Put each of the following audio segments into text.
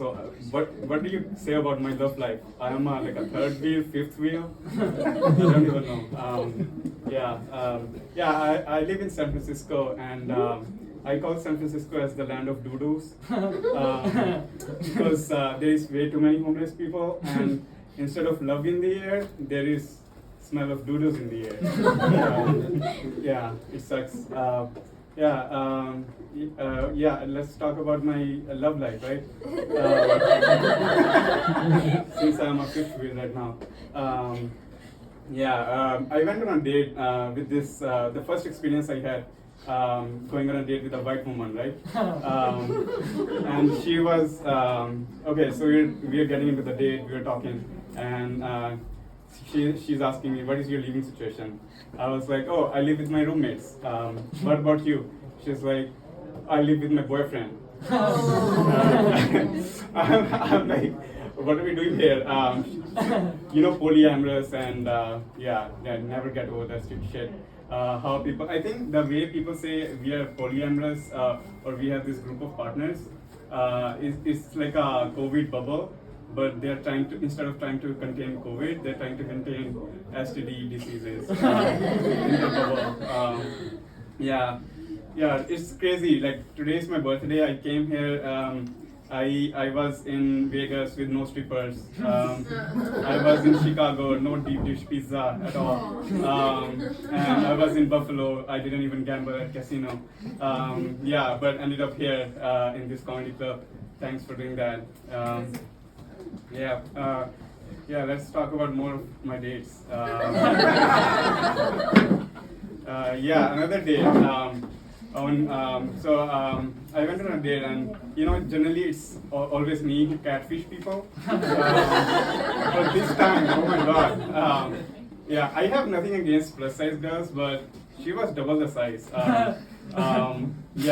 So, what do you say about my love life? I am like a third wheel, fifth wheel. I don't even know. I live in San Francisco, and I call San Francisco as the land of doo-doos because there is way too many homeless people, and instead of love in the air, there is smell of doo-doos in the air. It sucks. Let's talk about my love life, right? Since I'm a fifth wheel right now. I went on a date with this, the first experience I had going on a date with a white woman, right? And she was, okay, so we are getting into the date, we were talking, and she's asking me, what is your living situation? I was like, oh, I live with my roommates. What about you? She's like, I live with my boyfriend. I'm like, what are we doing here? Polyamorous and never get over that stupid shit. How people, I think the way people say we are polyamorous or we have this group of partners is like a COVID bubble. But they're trying to, instead of trying to contain COVID, they're trying to contain STD diseases in the bubble. It's crazy. Like, today is my birthday. I came here. I was in Vegas with no strippers. I was in Chicago, no deep dish pizza at all. And I was in Buffalo. I didn't even gamble at casino. But ended up here in this comedy club. Thanks for doing that. Let's talk about more of my dates. Another date. I went on a date, and generally it's always me who catfish people. But this time, oh my god. I have nothing against plus size girls, but she was double the size. The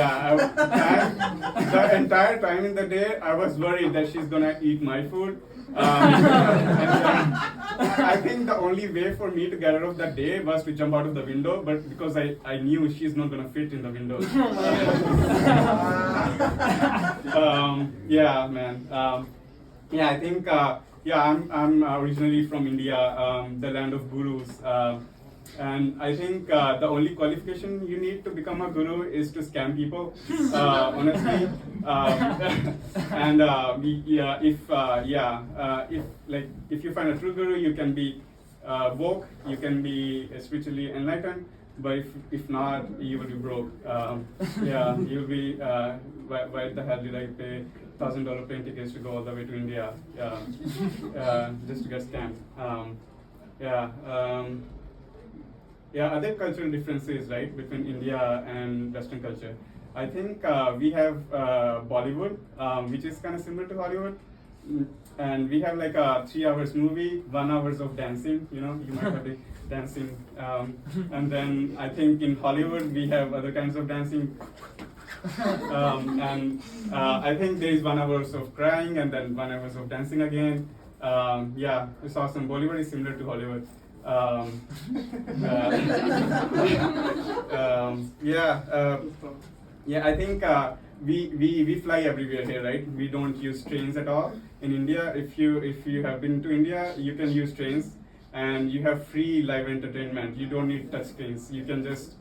entire time in the day, I was worried that she's gonna eat my food. I think the only way for me to get out of that day was to jump out of the window, but because I knew she's not gonna fit in the window. I'm originally from India, the land of gurus. And I think the only qualification you need to become a guru is to scam people, honestly. If you find a true guru, you can be woke, you can be spiritually enlightened, but if not, you will be broke. You'll be, why the hell did I pay $1,000 plane tickets to go all the way to India just to get scammed? Other cultural differences, right, between India and Western culture. I think we have Bollywood, which is kind of similar to Hollywood, and we have like a 3 hours movie, 1 hour of dancing. You might have the dancing, and then I think in Hollywood we have other kinds of dancing. I think there is 1 hour of crying and then 1 hour of dancing again. It's awesome. Bollywood is similar to Hollywood. I think we fly everywhere here, right? We don't use trains at all. In India, if you have been to India, you can use trains, and you have free live entertainment. You don't need touch screens. You can just,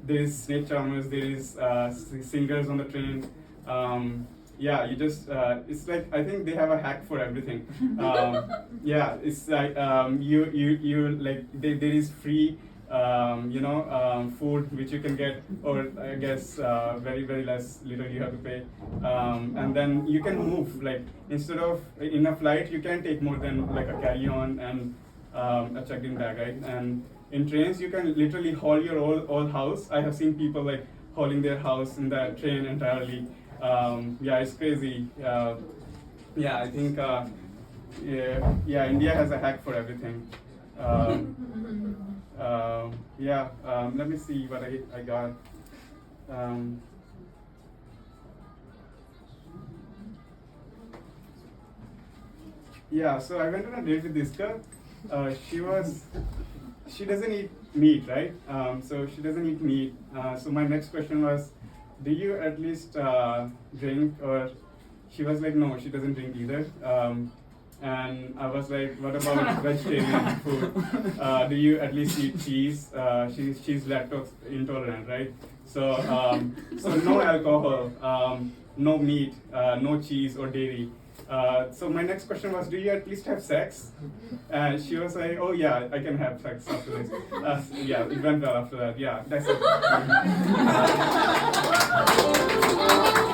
there is snake charmers, there is singers on the train. It's like, I think they have a hack for everything. It's like you like there is free food which you can get, or I guess very little you have to pay, and then you can move, like instead of in a flight you can take more than like a carry-on and a checked-in bag, right? And in trains you can literally haul your whole house. I have seen people like hauling their house in the train entirely. It's crazy. I think India has a hack for everything. Let me see what I got. So I went on a date with this girl. She doesn't eat meat, right? So she doesn't eat meat. So my next question was, do you at least drink? Or she was like, no, she doesn't drink either. And I was like, what about vegetarian food? Do you at least eat cheese? She's lactose intolerant, right? So, so no alcohol, no meat, no cheese or dairy. So my next question was, do you at least have sex? And she was like, oh yeah, I can have sex after this. Yeah, it went well after that. Yeah, that's it.